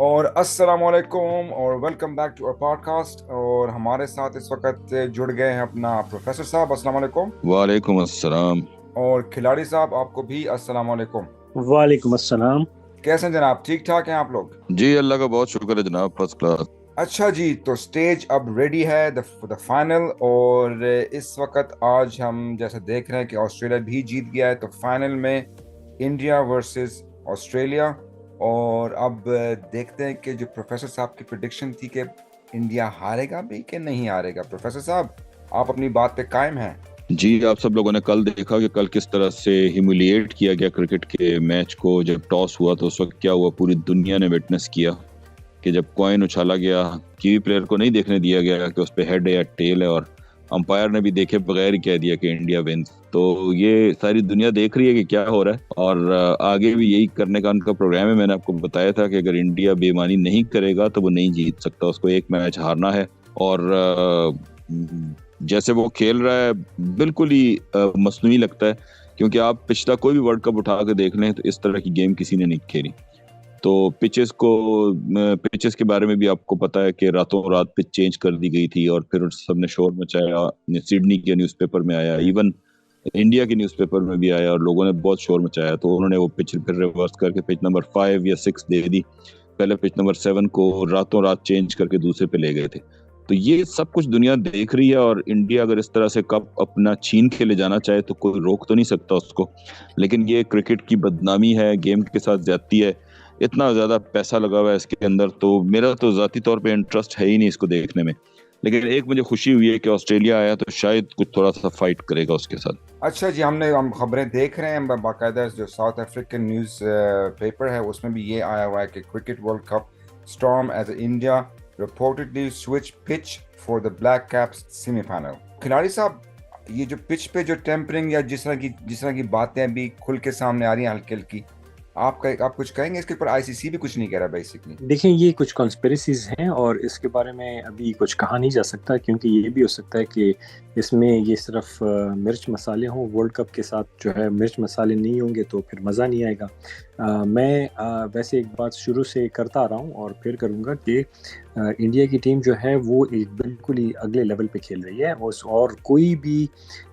और अस्सलाम वालेकुम और welcome back to our podcast. और हमारे साथ इस वक्त जुड़ गए हैं अपना प्रोफेसर साहब, अस्सलाम वालेकुम। वालेकुम अस्सलाम। और खिलाड़ी साहब, आपको भी अस्सलाम वालेकुम। वालेकुम अस्सलाम। कैसे हैं जनाब, ठीक ठाक हैं आप लोग? जी अल्लाह का बहुत शुक्र है जनाब, फर्स्ट क्लास। अच्छा जी, तो स्टेज अब रेडी है द फाइनल। और इस वक्त आज हम जैसे देख रहे हैं कि ऑस्ट्रेलिया भी जीत गया है, तो फाइनल में इंडिया वर्सेस ऑस्ट्रेलिया। और अब देखते हैं कि जो प्रोफेसर साहब की प्रिडिक्शन थी कि इंडिया हारेगा भी कि नहीं हारेगा। प्रोफेसर साहब, आप अपनी बात पे कायम हैं? जी, आप सब लोगों ने कल देखा कि कल किस तरह से ह्यूमिलिएट किया गया क्रिकेट के मैच को। जब टॉस हुआ तो उस वक्त क्या हुआ, पूरी दुनिया ने विटनेस किया कि जब कॉइन उछाला गया, कीवी प्लेयर को नहीं देखने दिया गया कि उस पे हेड है या टेल है, और अंपायर ने भी देखे बगैर ही कह दिया कि इंडिया विंस। तो ये सारी दुनिया देख रही है कि क्या हो रहा है, और आगे भी यही करने का उनका प्रोग्राम है। मैंने आपको बताया था कि अगर इंडिया बेईमानी नहीं करेगा तो वो नहीं जीत सकता, उसको एक मैच हारना है। और जैसे वो खेल रहा है बिल्कुल ही मसनूई लगता है, क्योंकि आप पिछला कोई भी वर्ल्ड कप उठा के देख लें तो इस तरह की गेम किसी ने नहीं खेली। तो पिचेस के बारे में भी आपको पता है कि रातों रात पिच चेंज कर दी गई थी, और फिर सबने शोर मचाया। सिडनी के न्यूज़पेपर में आया, इवन इंडिया के न्यूज़पेपर में भी आया, और लोगों ने बहुत शोर मचाया। तो उन्होंने वो पिच फिर रिवर्स करके पिच नंबर 5 या 6 दे दी। पहले पिच नंबर 7 को रातों रात चेंज करके दूसरे पे ले गए थे। तो ये सब कुछ दुनिया देख रही है, और इंडिया अगर इस तरह से कप अपना छीन के ले जाना चाहे तो कोई रोक तो नहीं सकता उसको। लेकिन ये क्रिकेट की बदनामी है, गेम के साथ ज्यादती है। इतना ज्यादा पैसा लगा हुआ है इसके अंदर, तो मेरा तो जाती तौर पे इंटरेस्ट है ही नहीं इसको देखने में। लेकिन एक मुझे खुशी हुई है कि ऑस्ट्रेलिया आया तो शायद कुछ थोड़ा सा फाइट करेगा उसके साथ। अच्छा जी, हम खबरें देख रहे हैं बाकायदा। जो साउथ अफ्रीकन न्यूज़ पेपर है उसमें भी ये आया हुआ है कि cricket world cup storm as India reportedly switch pitch for the Black Caps semifinal. खिलाड़ी साहब, ये जो पिच पे जो टेम्परिंग या जिस तरह की बातें अभी खुल के सामने आ रही हैं हल्की हल्की, आप कुछ कहेंगे इसके ऊपर? आईसीसी भी कुछ नहीं कह रहा बेसिकली। देखिए, ये कुछ कॉन्स्पिरसीज हैं और इसके बारे में अभी कुछ कहा नहीं जा सकता, क्योंकि ये भी हो सकता है कि इसमें ये सिर्फ मिर्च मसाले हों। वर्ल्ड कप के साथ जो है मिर्च मसाले नहीं होंगे तो फिर मज़ा नहीं आएगा। मैं वैसे एक बात शुरू से करता आ रहा हूँ और फिर करूँगा कि इंडिया की टीम जो है वो एक बिल्कुल ही अगले लेवल पे खेल रही है। और कोई भी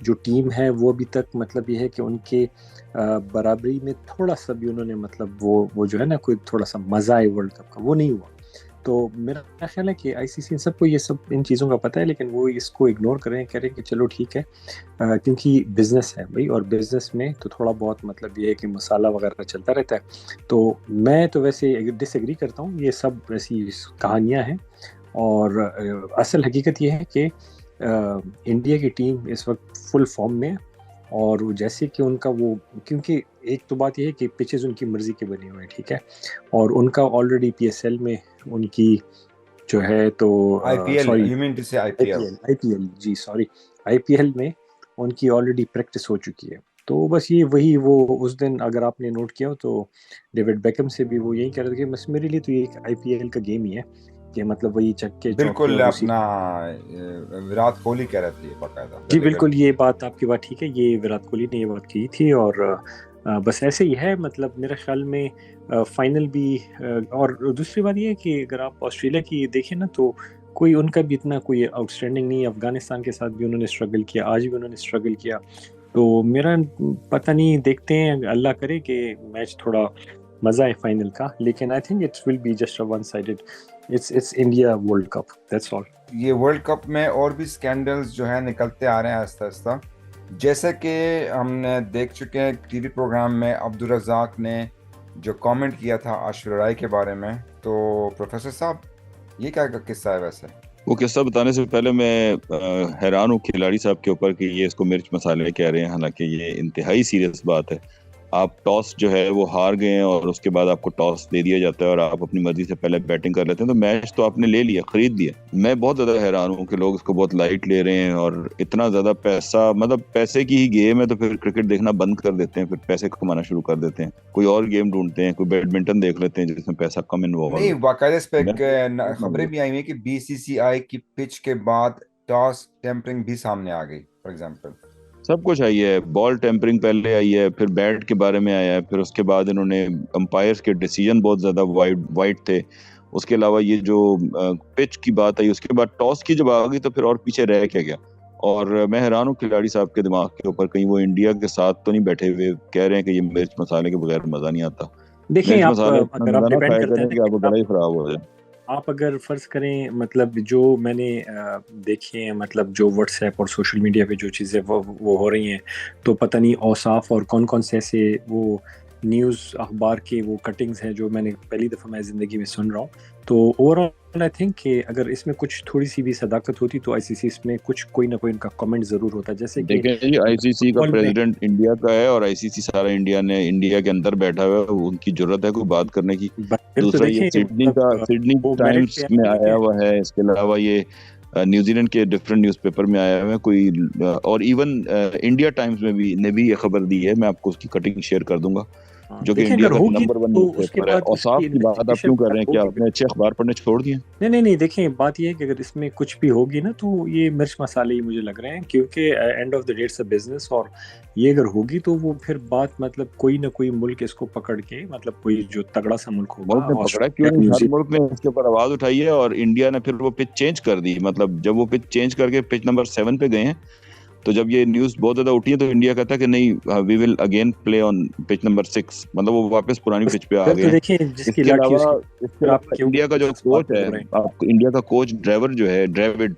जो टीम है वो अभी तक मतलब ये है कि उनके बराबरी में थोड़ा सा भी उन्होंने मतलब वो जो है ना, कोई थोड़ा सा मज़ा है वर्ल्ड कप का, वो नहीं हुआ। तो मेरा ख्याल है कि आईसीसी सबको ये सब इन चीज़ों का पता है, लेकिन वो इसको इग्नोर कह रहे हैं कि चलो ठीक है, क्योंकि बिजनेस है भाई, और बिजनेस में तो थोड़ा बहुत मतलब ये है कि मसाला वगैरह चलता रहता है। तो मैं तो वैसे डिसएग्री करता हूँ, ये सब ऐसी कहानियाँ हैं। और असल हकीकत ये है कि इंडिया की टीम इस वक्त फुल फॉर्म में है। और जैसे कि उनका वो, क्योंकि एक तो बात यह है कि पिचेस उनकी मर्जी के बने हुए हैं, ठीक है। और उनका ऑलरेडी पीएसएल में उनकी जो है तो IPL, sorry, you mean to say IPL? IPL जी, सॉरी, आईपीएल में उनकी ऑलरेडी प्रैक्टिस हो चुकी है। तो बस ये वही वो उस दिन अगर आपने नोट किया हो तो डेविड बेकम से भी वो यही कह रहे थे कि बस मेरे लिए तो ये एक आईपीएल का गेम ही है, कि मतलब वही चक्के चौके बिल्कुल और उसी। अपना विराट कोहली कह रहे थे बाकायदा, जी बिल्कुल। बिल्कुल, ये बात आपकी बात ठीक है, ये विराट कोहली ने ये बात की थी। और बस ऐसे ही है, मतलब मेरे ख्याल में फाइनल भी और दूसरी बात ये है कि अगर आप ऑस्ट्रेलिया की देखें ना, तो कोई उनका भी इतना कोई आउटस्टैंडिंग नहीं है। अफगानिस्तान के साथ भी उन्होंने स्ट्रगल किया, आज भी उन्होंने स्ट्रगल किया। तो मेरा पता नहीं, देखते हैं, अल्लाह करे कि मैच थोड़ा मज़ा है फाइनल का। लेकिन I think it's will be just a one sided. It's India world cup, that's all. ये वर्ल्ड कप में और भी स्कैंडल्स जो है निकलते आ रहे हैं आहिस्ता आहिस्ता। जैसे कि हमने देख चुके हैं टीवी प्रोग्राम में अब्दुल रज़ाक ने जो कमेंट किया था ऐश्वर्या राय के बारे में। तो प्रोफेसर साहब, ये क्या का किस्सा है वैसे? वो किस्सा बताने से पहले मैं हैरान हूँ खिलाड़ी साहब के ऊपर कि ये इसको मिर्च मसाले कह रहे हैं, हालांकि ये इंतहाई सीरियस बात है। आप टॉस जो है वो हार गए हैं, और उसके बाद आपको टॉस दे दिया जाता है और आप अपनी मर्जी से पहले बैटिंग कर लेते हैं, तो मैच तो आपने ले लिया, खरीद लिया। मैं बहुत ज्यादा हैरान हूँ कि लोग इसको बहुत लाइट ले रहे हैं, और इतना ज्यादा पैसा, मतलब पैसे की ही गेम है तो फिर क्रिकेट देखना बंद कर देते हैं, फिर पैसे कमाना शुरू कर देते हैं, कोई और गेम ढूंढते हैं, कोई बैडमिंटन देख लेते हैं जिसमें पैसा कम इन्वॉल्व नहीं, है। बाकायदा इस पे मैं खबरें भी आई हुई हैं कि बीसीसीआई की पिच के बाद टॉस टेम्परिंग भी सामने आ गई, फॉर एग्जांपल। सब कुछ आई है, बॉल टेम्परिंग पहले आई है, फिर बैट के बारे में आया है, फिर उसके बाद इन्होंने अंपायर्स के डिसीजन बहुत ज्यादा वाइड थे। उसके अलावा ये जो पिच की बात आई, उसके बाद टॉस की जब आ गई तो फिर और पीछे रह क्या गया। और मैं हैरान हूँ खिलाड़ी साहब के दिमाग के ऊपर, कहीं वो इंडिया के साथ तो नहीं बैठे हुए कह रहे हैं कि ये मिर्च मसाले के बगैर मजा नहीं आता। देखिए मिर्च आप मसाले इतना अगर आप ज्यादा ना डिपेंड खाया करते करें हैं कि आपका गला ही खराब हो जाए। आप अगर फर्ज करें मतलब जो मैंने देखे हैं मतलब जो व्हाट्सएप और सोशल मीडिया पे जो चीज़ें वो हो रही हैं, तो पता नहीं औसाफ और कौन कौन से ऐसे वो न्यूज़ अखबार के वो कटिंग्स हैं जो मैंने पहली दफ़ा मैं ज़िंदगी में सुन रहा हूँ। तो ओवरऑल आई थिंक कि अगर इसमें कुछ थोड़ी सी भी सदाकत होती तो आईसीसी इसमें कुछ कोई ना कोई इनका कमेंट ज़रूर होता, जैसे कि देखें जी, आईसीसी का प्रेसिडेंट इंडिया का है और आईसीसी सारा इंडिया के अंदर बैठा हुआ है, उनकी जरूरत है कोई बात करने की। दूसरा ये सिडनी टाइम्स में आया हुआ है, इसके अलावा ये न्यूजीलैंड के डिफरेंट न्यूज़पेपर में आया हुआ है कोई, और इवन इंडिया टाइम्स में भी ये खबर दी है, मैं आपको उसकी कटिंग शेयर कर दूंगा, जो कि इंडिया का नंबर 1 न्यूज़पेपर है। और साफ की बात आप क्यों कर रहे हैं कि आपने अच्छे अखबार पढ़ने छोड़ दिए? नहीं देखें, बात ये है कि अगर इसमें कुछ भी होगी ना तो ये मिर्च मसाले ही मुझे लग रहे हैं, क्योंकि end of the day it's a business, और ये अगर होगी तो वो फिर बात मतलब कोई ना कोई मुल्क इसको पकड़ के, मतलब कोई जो तगड़ा सा मुल्क होगा, मुल्क ने पकड़ा क्यों नहीं, हर मुल्क ने इसके ऊपर आवाज उठाई है और इंडिया ने फिर वो पिच चेंज कर दी। मतलब जब वो पिच चेंज करके पिच नंबर 7 पे गए हैं, तो जब ये न्यूज़ बहुत ज्यादा उठी है तो इंडिया कहता है कि नहीं, we will again play on pitch number 6, मतलब वो वापस पुरानी पिच पे आ गए। इसके अलावा इंडिया का जो कोच है, आपको इंडिया का कोच ड्राइवर जो है ड्रेविड,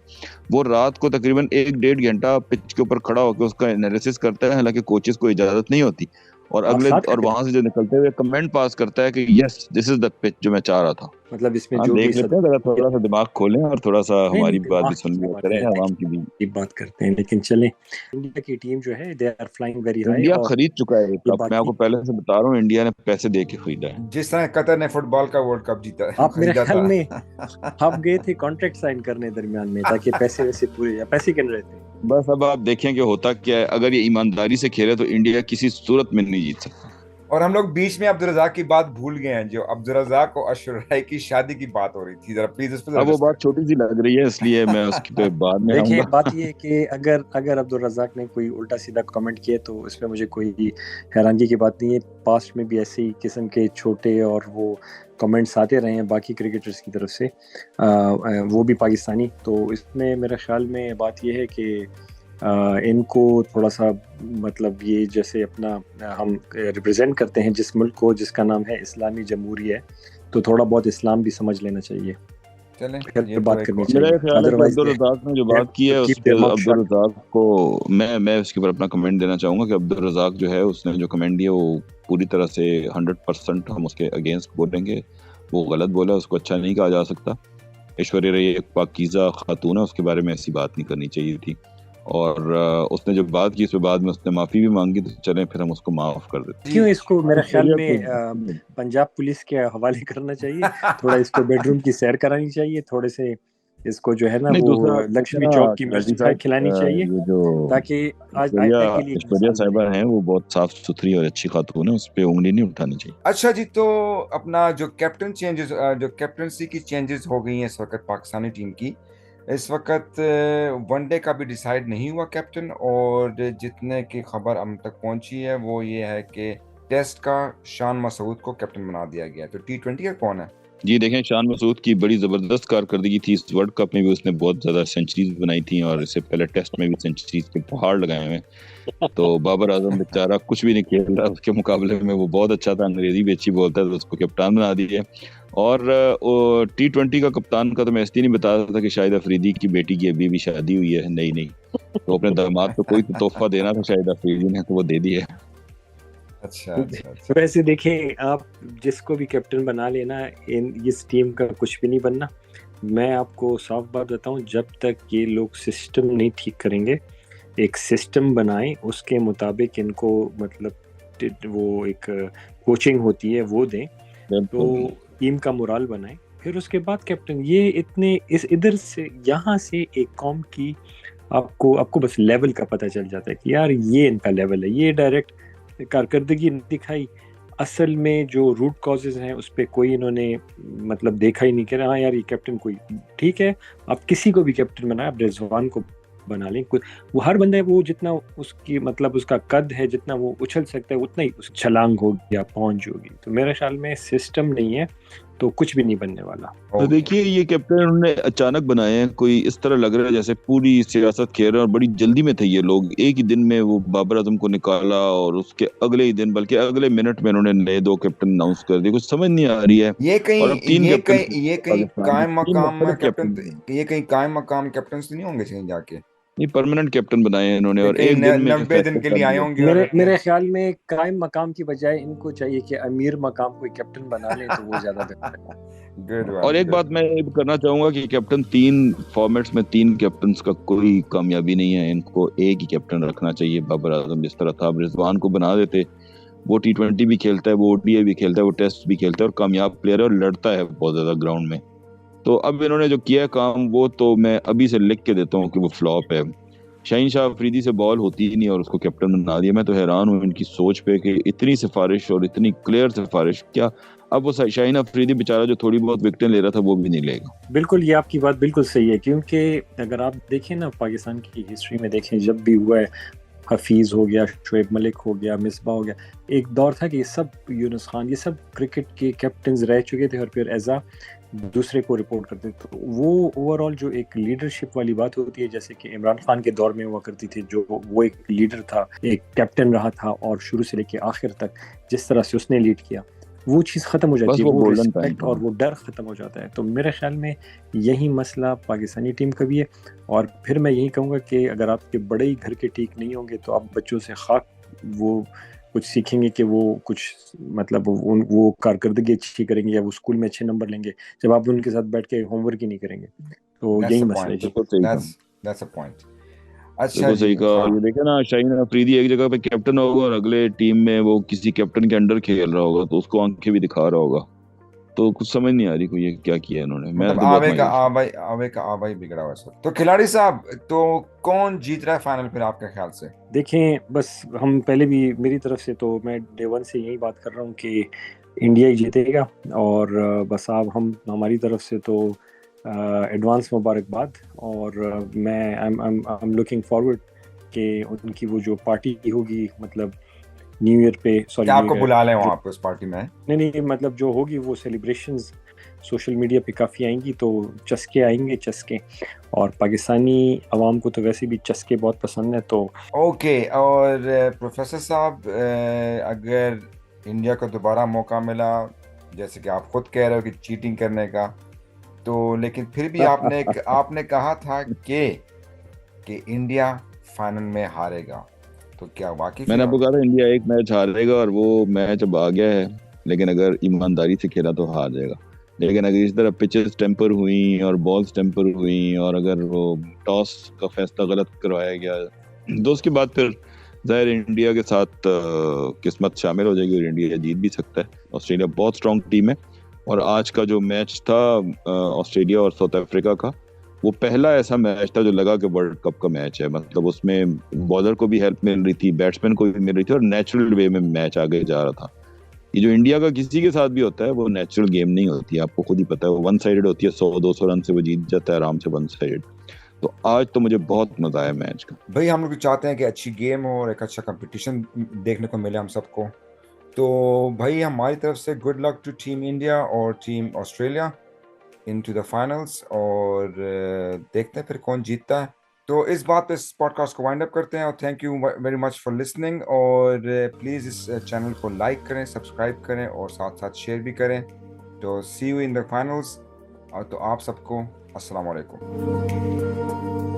वो रात को तकरीबन 1-1.5 घंटा पिच के ऊपर खड़ा होकर उसका एनालिसिस करता है, हालांकि कोचेस को इजाजत नहीं होती, और वहां से जो निकलते हुए कमेंट पास करता है कि yes this is the pitch जो मैं चाह रहा था। मतलब इसमें जो देख लेते हैं, अगर थोड़ा सा दिमाग खोलें और थोड़ा सा हमारी बात भी सुन लिया करें, आवाम की भी बात करते हैं। लेकिन चलें, इंडिया की टीम जो है they are flying very high. India खरीद चुका है कप, मैं आपको पहले से बता रहा हूँ, इंडिया ने पैसे दे के खरीदा है। जिस तरह कतर ने फुटबॉल का वर्ल्ड कप जीता, आप मेरे ख्याल में आप गए थे कॉन्ट्रैक्ट साइन करने दरमियान में, ताकि पैसे वैसे पूरे, या पैसे गिन रहे थे? बस अब आप देखें कि होता क्या है, अगर ये ईमानदारी से खेले तो इंडिया किसी सूरत में नहीं जीत सकता। और हम लोग बीच में अब्दुल रज़ाक की बात भूल गए हैं, जो अब्दुल रज़ाक और अशर राय की शादी की बात हो रही थी, जरा प्लीज उस पर। अब वो बात छोटी सी लग रही है, इसलिए मैं उसकी पे बाद में आऊंगा। देखिए बात ये है कि अगर अब्दुल रज़ाक ने कोई उल्टा सीधा कमेंट किया तो इसमें मुझे कोई हैरानगी की बात नहीं है। पास्ट में भी ऐसे ही किस्म के छोटे और वो कमेंट्स आते रहे हैं बाकी क्रिकेटर्स की तरफ से, वो भी पाकिस्तानी। तो इसमें मेरे ख्याल में बात ये है कि इनको थोड़ा सा मतलब ये जैसे अपना हम रिप्रेजेंट करते हैं जिस मुल्क को, जिसका नाम है इस्लामी जमहूरिया, तो थोड़ा बहुत इस्लाम भी समझ लेना चाहिए। चलें, ये बात करनी चाहिए। मेरा ख्याल है कि अब्दुल रज़ाक ने जो बात की है उस पे अब्दुल रज़ाक को मैं उसके ऊपर अपना कमेंट देना चाहूंगा कि अब्दुल रज़ाक जो है उसने जो कमेंट दिया वो पूरी तरह से 100% हम उसके अगेंस्ट बोलेंगे। वो गलत बोला, उसको अच्छा नहीं कहा जा सकता। ऐश्वर्या राय एक पाकीज़ा खातून है, उसके बारे में ऐसी बात नहीं करनी चाहिए थी, और उसने जो बात की उसके बाद में उसने माफी भी मांगी, तो चलें फिर हम उसको माफ कर देते। क्यों इसको मेरे ख्याल में पंजाब पुलिस के हवाले करना चाहिए, थोड़ा इसको बेडरूम की सैर करानी चाहिए, थोड़े से इसको जो है ना वो लक्ष्मी चौक की मिठाई खिलानी चाहिए, ताकि आज आइंदा के लिए ऐश्वर्या साहिबा हैं वो बहुत साफ सुथरी और अच्छी खातून है, उस पे उंगली नहीं उठानी चाहिए। अच्छा जी, तो अपना जो कैप्टन चेंजेस, जो कैप्टनसी की चेंजेस हो गई हैं इस वक्त पाकिस्तानी टीम की, इस वक्त वनडे का भी डिसाइड नहीं हुआ कैप्टन, और जितने की खबर हम तक पहुंची है वो ये है कि टेस्ट का शान मसूद को कैप्टन बना दिया गया। तो T20 का कौन है? जी देखें, शान मसूद की बड़ी ज़बरदस्त कारकर्दगी थी। इस वर्ल्ड कप में भी उसने बहुत ज़्यादा सेंचुरीज बनाई थी और इससे पहले टेस्ट में भी सेंचुरीज के पहाड़ लगाए हुए। तो बाबर आजम बेचारा कुछ भी नहीं खेल रहा, उसके मुकाबले में वो बहुत अच्छा था, अंग्रेजी भी अच्छी बोलता है, तो उसको कप्तान बना दिया। और T20 का कप्तान का तो मैं इसलिए नहीं बता रहा था कि शाहिद अफरीदी की बेटी की अभी भी शादी हुई है, नहीं तो अपने दामाद को कोई तोहफा देना था शाहिद अफरीदी ने, तो वो दे दिया। अच्छा। वैसे देखें, आप जिसको भी कैप्टन बना लेना, इस टीम का कुछ भी नहीं बनना। मैं आपको साफ बात बताऊं, जब तक ये लोग सिस्टम नहीं ठीक करेंगे, एक सिस्टम बनाएं, उसके मुताबिक इनको मतलब वो एक कोचिंग होती है वो दें, तो टीम का मोराल बनाएं, फिर उसके बाद कैप्टन। ये इतने इस इधर से यहाँ से एक कौम की आपको बस लेवल का पता चल जाता है कि यार ये इनका लेवल है। ये डायरेक्ट कारकर्दगी दिखाई, असल में जो रूट कॉजेज हैं उस पर कोई इन्होंने मतलब देखा ही नहीं, कह रहा हाँ यार ये कैप्टन कोई ठीक है, आप किसी को भी कैप्टन बनाए, आप रिजवान को बना लें। वो हर बंदा वो जितना उसकी मतलब उसका कद है, जितना वो उछल सकता है उतना ही उस छलांग होगी या पहुंच होगी। तो मेरे ख्याल में सिस्टम नहीं है तो कुछ भी नहीं बनने वाला। तो देखिए ये कैप्टन उन्होंने अचानक बनाए हैं, कोई इस तरह लग रहा है जैसे पूरी सियासत खेल रहे हैं और बड़ी जल्दी में थे ये लोग। एक ही दिन में वो बाबर आजम को निकाला और उसके अगले ही दिन बल्कि अगले मिनट में उन्होंने नए 2 कैप्टन अनाउंस कर दिए। कुछ समझ नहीं आ रही है। ये और अब 3 कैप्टन कहीं पाकिस्तान में, कायम 3 मकाम मुख्तलिफ कैप्टन, कैप्टन, ये कहीं कायम मकाम कैप्टन तो नहीं होंगे कहीं जाके? ये परमानेंट कैप्टन बनाए हैं इन्होंने ये और कहीं एक दिन में 90 दिन फैसला के कर लिए आए दिया। होंगे और मेरे रखे मेरे ख्याल में कायम मकाम की बजाय इनको चाहिए कि अमीर मकाम कोई कैप्टन बना लें तो वो ज्यादा बेहतर है। गुड और एक बात मैं ये करना चाहूंगा कि कैप्टन 3 फॉर्मेट्स में 3 कैप्टन का कोई कामयाबी नहीं है। इनको एक ही कैप्टन रखना चाहिए। बाबर आजम जिस तरह था, रिजवान को बना देते, वो T20 भी खेलता है, वो ODI भी खेलता है, वो टेस्ट भी खेलता है और कामयाब प्लेयर है और लड़ता है बहुत ज्यादा ग्राउंड में। तो अब इन्होंने जो किया काम वो तो मैं अभी से लिख के देता हूँ कि वो फ्लॉप है। शाहीन शाह अफरीदी से बॉल होती ही नहीं और उसको कैप्टन बना दिया। मैं तो हैरान हूँ इनकी सोच पे कि इतनी सिफारिश और इतनी क्लियर सिफारिश, क्या अब वो शाहीन अफरीदी बेचारा जो थोड़ी बहुत विकेटें ले रहा था वो भी नहीं लेगा? बिल्कुल, ये आपकी बात बिल्कुल सही है, क्योंकि अगर आप देखें ना पाकिस्तान की हिस्ट्री में देखें, जब भी हुआ है, हफीज हो गया, शोएब मलिक हो गया, मिसबा हो गया, एक दौर था कि ये सब, यूनुस खान, ये सब क्रिकेट के कैप्टन्स रह चुके थे और फिर एजा दूसरे को रिपोर्ट करते। तो वो ओवरऑल जो एक लीडरशिप वाली बात होती है, जैसे कि इमरान खान के दौर में हुआ करती थी, जो वो एक लीडर था, एक कैप्टन रहा था और शुरू से लेके आखिर तक जिस तरह से उसने लीड किया, वो चीज़ ख़त्म हो जाती है, वो रिस्पेक्ट और वो डर ख़त्म हो जाता है। तो मेरे ख्याल में यही मसला पाकिस्तानी टीम का भी है। और फिर मैं यही कहूँगा कि अगर आपके बड़े ही घर के ठीक नहीं होंगे तो आप बच्चों से खाक वो कुछ सीखेंगे कि वो कुछ मतलब वो कारकर्दगी अच्छी करेंगे या वो स्कूल में अच्छे नंबर लेंगे, जब आप उनके साथ बैठ के होमवर्क ही नहीं करेंगे। तो यही मसला है। That's the point. अच्छा बिल्कुल जी, सही कहा। हाँ। ये देखे ना, शाहीन अफरीदी एक जगह पे कैप्टन होगा और अगले टीम में वो किसी कैप्टन के अंडर खेल रहा होगा तो उसको आंखें भी दिखा रहा होगा। तो कुछ समझ नहीं आ रही कोई ये क्या किया इन्होंने। मैं मतलब तो बहुत आवे का आवाई बिगड़ा हुआ सब। तो खिलाड़ी साहब, तो कौन जीत रहा है फाइनल फिर आपके ख्याल से? देखें, बस हम पहले भी, मेरी तरफ से तो मैं डे वन से यही बात कर रहा हूँ कि इंडिया ही जीतेगा। और बस आप हमारी तरफ से तो एडवांस मुबारकबाद। और मैं आई एम लुकिंग फॉरवर्ड कि उनकी वो जो पार्टी होगी, मतलब न्यू ईयर पे, सॉरी, क्या आपको बुला लें वहाँ पे उस पार्टी में? नहीं, मतलब जो होगी वो सेलिब्रेशंस सोशल मीडिया पे काफ़ी आएंगी, तो चस्के आएंगे, चस्के। और पाकिस्तानी अवाम को तो वैसे भी चस्के बहुत पसंद है। तो ओके। और प्रोफेसर साहब, अगर इंडिया को दोबारा मौका मिला, जैसे कि आप खुद कह रहे हो कि चीटिंग करने का, तो लेकिन फिर भी आपने कहा था कि इंडिया फाइनल में हारेगा, तो क्या वाकई मैंने आपको कहा था इंडिया एक मैच हारेगा और वो मैच अब आ गया है। लेकिन अगर ईमानदारी से खेला तो हार जाएगा। लेकिन अगर इस तरह पिचेस टेम्पर हुई और बॉल्स टेम्पर हुई और अगर वो टॉस का फैसला गलत करवाया गया तो उसके बाद फिर जाहिर इंडिया के साथ किस्मत शामिल हो जाएगी और इंडिया जीत भी सकता है। ऑस्ट्रेलिया बहुत स्ट्रॉन्ग टीम है और आज का जो मैच था ऑस्ट्रेलिया और साउथ अफ्रीका का, वो पहला ऐसा मैच था जो लगा कि वर्ल्ड कप का मैच है। मतलब उसमें बॉलर को भी हेल्प मिल रही थी, बैट्समैन को भी मिल रही थी और नेचुरल वे में मैच आगे जा रहा था। ये जो इंडिया का किसी के साथ भी होता है वो नेचुरल गेम नहीं होती है, आपको खुद ही पता है। वो वन साइडेड होती है, 100-200 रन से वो जीत जाता है आराम से वन साइडेड। तो आज तो मुझे बहुत मजा आया मैच का। भाई हम लोग चाहते हैं कि अच्छी गेम हो और एक अच्छा कंपटीशन देखने को मिले हम सबको। तो भाई हमारी तरफ से good luck to team India और team Australia into the finals. और देखते हैं फिर कौन जीतता है। तो इस बात पे इस पॉडकास्ट को वाइंड अप करते हैं और thank you very much for listening. और प्लीज़ इस चैनल को लाइक करें, सब्सक्राइब करें और साथ साथ शेयर भी करें। तो सी यू इन द फाइनल्स। और तो आप सबको अस्सलाम वालेकुम।